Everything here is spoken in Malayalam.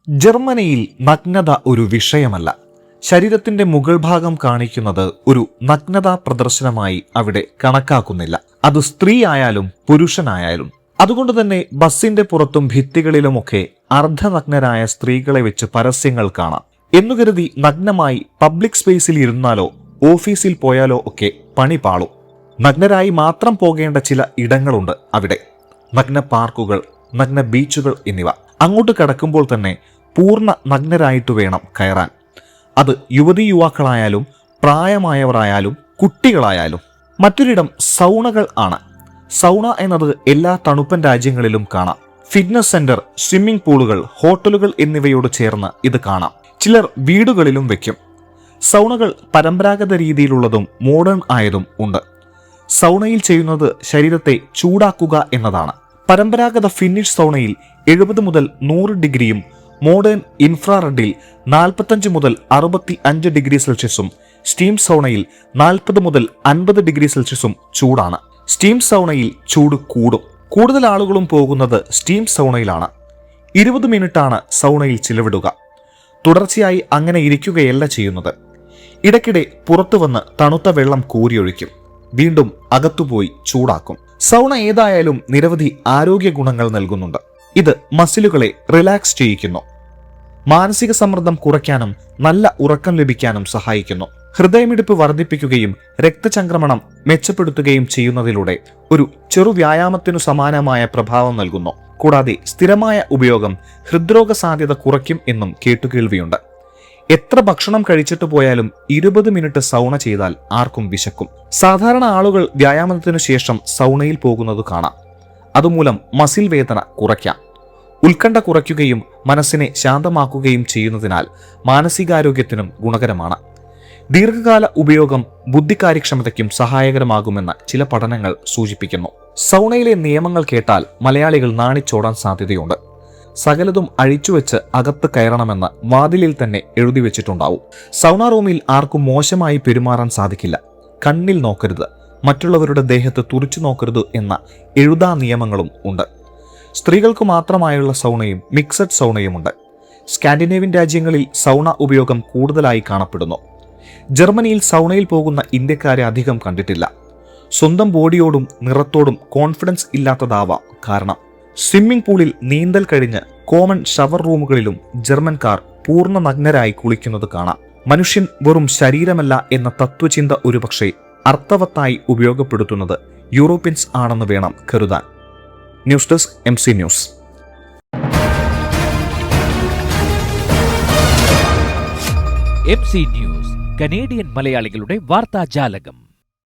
ജർമ്മനിയിൽ നഗ്നത ഒരു വിഷയമല്ല. ശരീരത്തിന്റെ മുകൾ ഭാഗം കാണിക്കുന്നത് ഒരു നഗ്നതാ പ്രദർശനമായി അവിടെ കണക്കാക്കുന്നില്ല. അത് സ്ത്രീ ആയാലും പുരുഷനായാലും. അതുകൊണ്ട് തന്നെ ബസിന്റെ പുറത്തും ഭിത്തികളിലുമൊക്കെ അർദ്ധനഗ്നരായ സ്ത്രീകളെ വെച്ച് പരസ്യങ്ങൾ കാണാം. എന്നുകരുതി നഗ്നമായി പബ്ലിക് സ്പേസിൽ ഇരുന്നാലോ ഓഫീസിൽ പോയാലോ ഒക്കെ പണി പാളും. നഗ്നരായി മാത്രം പോകേണ്ട ചില ഇടങ്ങളുണ്ട് അവിടെ. നഗ്ന പാർക്കുകൾ, നഗ്ന ബീച്ചുകൾ എന്നിവ. അങ്ങോട്ട് കടക്കുമ്പോൾ തന്നെ പൂർണ്ണ നഗ്നരായിട്ട് വേണം കയറാൻ. അത് യുവതീ യുവാക്കളായാലും പ്രായമായവരായാലും കുട്ടികളായാലും. മറ്റൊരിടം സൗണകൾ ആണ്. സൗണ എന്നത് എല്ലാ തണുപ്പൻ രാജ്യങ്ങളിലും കാണാം. ഫിറ്റ്നസ് സെന്റർ, സ്വിമ്മിംഗ് പൂളുകൾ, ഹോട്ടലുകൾ എന്നിവയോട് ചേർന്ന് ഇത് കാണാം. ചിലർ വീടുകളിലും വെക്കും. സൗണകൾ പരമ്പരാഗത രീതിയിലുള്ളതും മോഡേൺ ആയതും ഉണ്ട്. സൗണയിൽ ചെയ്യുന്നത് ശരീരത്തെ ചൂടാക്കുക എന്നതാണ്. പരമ്പരാഗത ഫിന്നിഷ് സൗണയിൽ 70 മുതൽ 100 ഡിഗ്രിയും മോഡേൺ ഇൻഫ്രാറെഡിൽ 45 മുതൽ 65 ഡിഗ്രി സെൽഷ്യസും സ്റ്റീം സൗണയിൽ 40 മുതൽ 50 ഡിഗ്രി സെൽഷ്യസും ചൂടാണ്. സ്റ്റീം സൗണയിൽ ചൂട് കൂടും. കൂടുതൽ ആളുകളും പോകുന്നത് സ്റ്റീം സൗണയിലാണ്. 20 മിനിറ്റാണ് സൗണയിൽ ചിലവിടുക. തുടർച്ചയായി അങ്ങനെ ഇരിക്കുകയല്ല ചെയ്യുന്നത്. ഇടയ്ക്കിടെ പുറത്തു വന്ന് തണുത്ത വെള്ളം കോരിയൊഴിക്കും. വീണ്ടും അകത്തുപോയി ചൂടാക്കും. സൗണ ഏതായാലും നിരവധി ആരോഗ്യ ഗുണങ്ങൾ നൽകുന്നുണ്ട്. ഇത് മസിലുകളെ റിലാക്സ് ചെയ്യിക്കുന്നു. മാനസിക സമ്മർദ്ദം കുറയ്ക്കാനും നല്ല ഉറക്കം ലഭിക്കാനും സഹായിക്കുന്നു. ഹൃദയമിടിപ്പ് വർദ്ധിപ്പിക്കുകയും രക്തചംക്രമണം മെച്ചപ്പെടുത്തുകയും ചെയ്യുന്നതിലൂടെ ഒരു ചെറു വ്യായാമത്തിനു സമാനമായ പ്രഭാവം നൽകുന്നു. കൂടാതെ സ്ഥിരമായ ഉപയോഗം ഹൃദ്രോഗ സാധ്യത കുറയ്ക്കും എന്നും കേട്ടുകേൾവിയുണ്ട്. എത്ര ഭക്ഷണം കഴിച്ചിട്ട് പോയാലും 20 മിനിറ്റ് സൗണ ചെയ്താൽ ആർക്കും വിശക്കും. സാധാരണ ആളുകൾ വ്യായാമത്തിനു ശേഷം സൗണയിൽ പോകുന്നത് കാണാം. അതുമൂലം മസിൽ വേദന കുറയ്ക്കാം. ഉത്കണ്ഠ കുറയ്ക്കുകയും മനസ്സിനെ ശാന്തമാക്കുകയും ചെയ്യുന്നതിനാൽ മാനസികാരോഗ്യത്തിനും ഗുണകരമാണ്. ദീർഘകാല ഉപയോഗം ബുദ്ധികാര്യക്ഷമതയ്ക്കും സഹായകരമാകുമെന്ന് ചില പഠനങ്ങൾ സൂചിപ്പിക്കുന്നു. സൗണയിലെ നിയമങ്ങൾ കേട്ടാൽ മലയാളികൾ നാണിച്ചോടാൻ സാധ്യതയുണ്ട്. സകലതും അഴിച്ചുവെച്ച് അകത്ത് കയറണമെന്ന് വാതിലിൽ തന്നെ എഴുതി വെച്ചിട്ടുണ്ടാവും. സൗണ റൂമിൽ ആർക്കും മോശമായി പെരുമാറാൻ സാധിക്കില്ല. കണ്ണിൽ നോക്കരുത്, മറ്റുള്ളവരുടെ ദേഹത്ത് തുറിച്ചു നോക്കരുത് എന്ന എഴുതാ നിയമങ്ങളും ഉണ്ട്. സ്ത്രീകൾക്ക് മാത്രമായുള്ള സൗണയും മിക്സഡ് സൗണയുമുണ്ട്. സ്കാൻഡിനേഷ്യൻ രാജ്യങ്ങളിൽ സൗണ ഉപയോഗം കൂടുതലായി കാണപ്പെടുന്നു. ജർമ്മനിയിൽ സൗണയിൽ പോകുന്ന ഇന്ത്യക്കാരെ അധികം കണ്ടിട്ടില്ല. സ്വന്തം ബോഡിയോടും നിറത്തോടും കോൺഫിഡൻസ് ഇല്ലാത്തതാവാം കാരണം. സ്വിമ്മിംഗ് പൂളിൽ നീന്തൽ കഴിഞ്ഞ് കോമൺ ഷവർ റൂമുകളിലും ജർമ്മൻകാർ പൂർണ്ണ നഗ്നരായി കുളിക്കുന്നത് കാണാം. മനുഷ്യൻ വെറും ശരീരമല്ല എന്ന തത്വചിന്ത ഒരുപക്ഷെ അർത്ഥവത്തായി ഉപയോഗപ്പെടുത്തുന്നത് യൂറോപ്യൻസ് ആണെന്ന് വേണം കരുതാൻ. News desk MC news. MC news, Canadian മലയാളികളുടെ വാർത്താജാലകം.